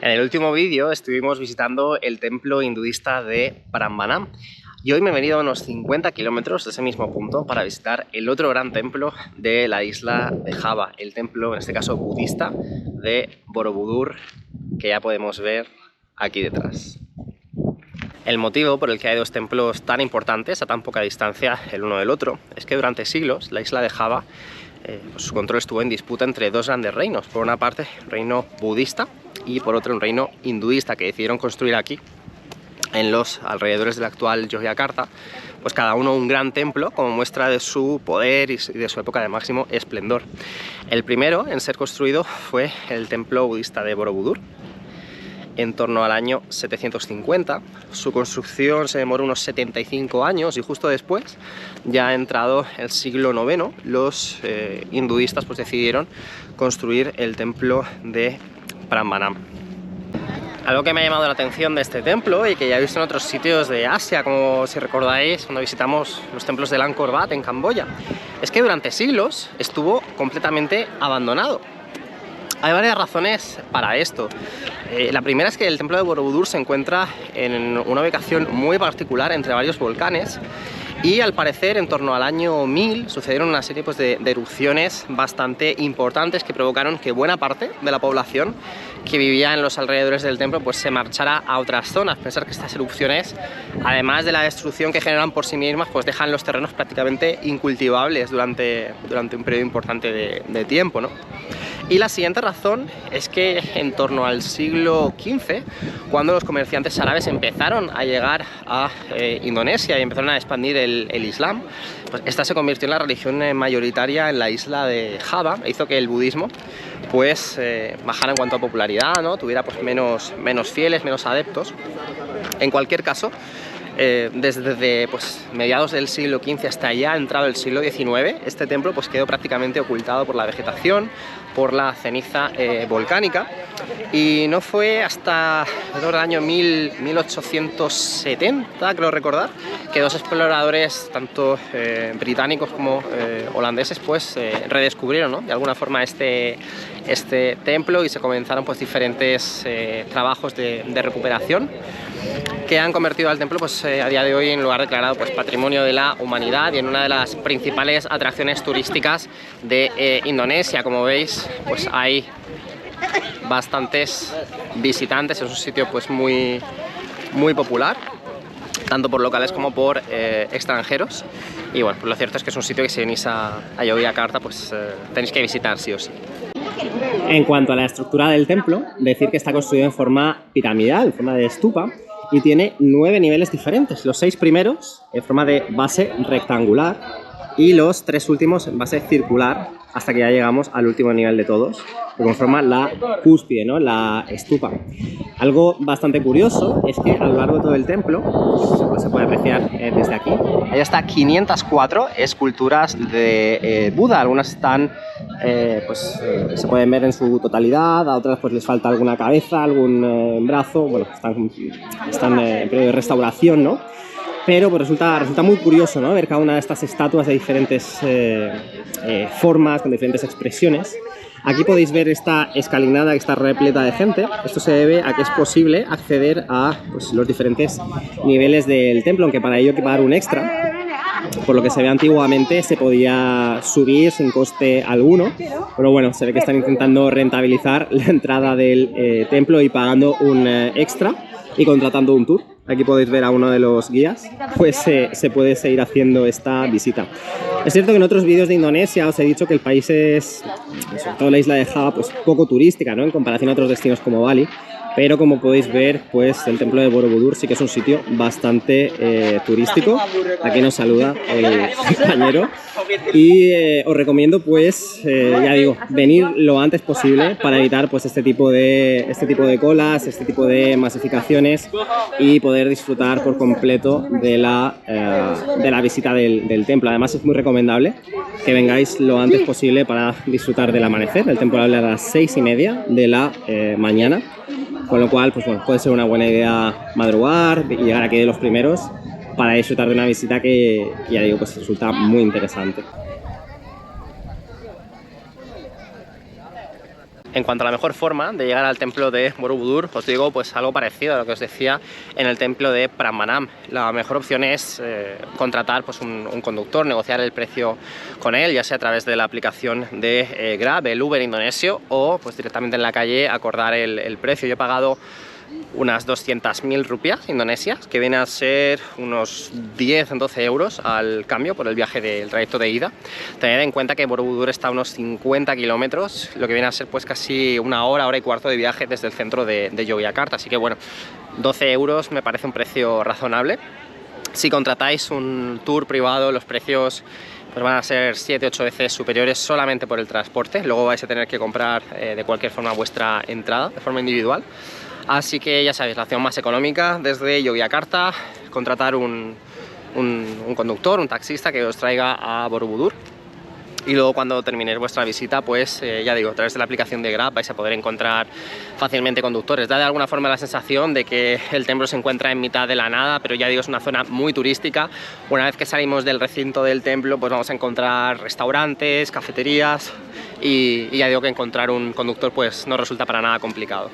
En el último vídeo estuvimos visitando el templo hinduista de Prambanan y hoy me he venido a unos 50 kilómetros de ese mismo punto para visitar el otro gran templo de la isla de Java, el templo, en este caso budista, de Borobudur, que ya podemos ver aquí detrás. El motivo por el que hay dos templos tan importantes a tan poca distancia el uno del otro es que durante siglos la isla de Java su control estuvo en disputa entre dos grandes reinos. Por una parte, un reino budista y por otro un reino hinduista, que decidieron construir aquí, en los alrededores del actual Yogyakarta, pues cada uno un gran templo como muestra de su poder y de su época de máximo esplendor. El primero en ser construido fue el templo budista de Borobudur, en torno al año 750. Su construcción se demoró unos 75 años y justo después, ya entrado el siglo IX, los hinduistas pues decidieron construir el templo de Prambanan. Algo que me ha llamado la atención de este templo y que ya he visto en otros sitios de Asia, como si recordáis cuando visitamos los templos de Angkor Wat en Camboya, es que durante siglos estuvo completamente abandonado. Hay varias razones para esto. La primera es que el templo de Borobudur se encuentra en una ubicación muy particular entre varios volcanes y al parecer en torno al año 1000 sucedieron una serie de erupciones bastante importantes que provocaron que buena parte de la población que vivía en los alrededores del templo pues se marchara a otras zonas. Pensar que estas erupciones, además de la destrucción que generan por sí mismas, pues dejan los terrenos prácticamente incultivables durante un periodo importante de tiempo, ¿no? Y la siguiente razón es que en torno al siglo XV, cuando los comerciantes árabes empezaron a llegar a Indonesia y empezaron a expandir el Islam, pues esta se convirtió en la religión mayoritaria en la isla de Java e hizo que el budismo pues bajara en cuanto a popularidad, ¿no? Tuviera pues menos fieles, menos adeptos. En cualquier caso, desde pues, mediados del siglo XV hasta ya entrado el siglo XIX, este templo pues, quedó prácticamente ocultado por la vegetación, por la ceniza volcánica, y no fue hasta el año 1870, creo recordar, que dos exploradores, tanto británicos como holandeses, pues redescubrieron, ¿no?, de alguna forma este templo y se comenzaron pues, diferentes trabajos de recuperación que han convertido al templo pues, a día de hoy en lugar declarado pues, Patrimonio de la Humanidad y en una de las principales atracciones turísticas de Indonesia. Como veis, pues hay bastantes visitantes, es un sitio pues, muy popular, tanto por locales como por extranjeros. Y bueno, pues lo cierto es que es un sitio que si venís a Yogyakarta pues tenéis que visitar sí o sí. En cuanto a la estructura del templo, decir que está construido en forma piramidal, en forma de stupa, y tiene 9 niveles diferentes. Los 6 primeros en forma de base rectangular y los 3 últimos en base circular, hasta que ya llegamos al último nivel de todos, que conforma la cúspide, ¿no?, la stupa. Algo bastante curioso es que a lo largo de todo el templo, pues se puede apreciar desde aquí, hay hasta 504 esculturas de Buda. Algunas están se pueden ver en su totalidad, a otras pues les falta alguna cabeza, algún brazo, bueno, están en periodo de restauración, ¿no? Pero pues resulta muy curioso, ¿no?, ver cada una de estas estatuas de diferentes formas, con diferentes expresiones. Aquí podéis ver esta escalinata que está repleta de gente. Esto se debe a que es posible acceder a pues, los diferentes niveles del templo, aunque para ello hay que pagar un extra. Por lo que se ve antiguamente se podía subir sin coste alguno, pero bueno, se ve que están intentando rentabilizar la entrada del templo y pagando un extra y contratando un tour. Aquí podéis ver a uno de los guías, pues se puede seguir haciendo esta visita. Es cierto que en otros vídeos de Indonesia os he dicho que el país es, sobre todo la isla de Java, pues poco turística, ¿no?, en comparación a otros destinos como Bali. Pero como podéis ver, pues el templo de Borobudur sí que es un sitio bastante turístico. Aquí nos saluda el compañero. Y os recomiendo, pues, ya digo, venir lo antes posible para evitar pues este tipo de colas, este tipo de masificaciones y poder disfrutar por completo de la visita del templo. Además es muy recomendable que vengáis lo antes posible para disfrutar del amanecer. El templo abre a las 6:30 de la mañana. Con lo cual, pues bueno, puede ser una buena idea madrugar y llegar aquí de los primeros para disfrutar de una visita que ya digo, pues resulta muy interesante. En cuanto a la mejor forma de llegar al templo de Borobudur, os digo pues algo parecido a lo que os decía en el templo de Prambanan. La mejor opción es contratar pues un conductor, negociar el precio con él, ya sea a través de la aplicación de Grab, el Uber indonesio, o pues directamente en la calle acordar el precio. Yo he pagado unas 200.000 rupias indonesias, que viene a ser unos 10-12 euros al cambio por el viaje del trayecto de ida. Tened en cuenta que Borobudur está a unos 50 kilómetros, lo que viene a ser pues casi una hora y cuarto de viaje desde el centro de Yogyakarta, así que bueno, 12 euros me parece un precio razonable. Si contratáis un tour privado, los precios pues van a ser 7-8 veces superiores solamente por el transporte. Luego vais a tener que comprar de cualquier forma vuestra entrada de forma individual. Así que ya sabéis, la opción más económica desde Yogyakarta, contratar un conductor, un taxista que os traiga a Borobudur. Y luego cuando terminéis vuestra visita, pues ya digo, a través de la aplicación de Grab vais a poder encontrar fácilmente conductores. Da de alguna forma la sensación de que el templo se encuentra en mitad de la nada, pero ya digo, es una zona muy turística. Una vez que salimos del recinto del templo, pues vamos a encontrar restaurantes, cafeterías y ya digo que encontrar un conductor pues no resulta para nada complicado.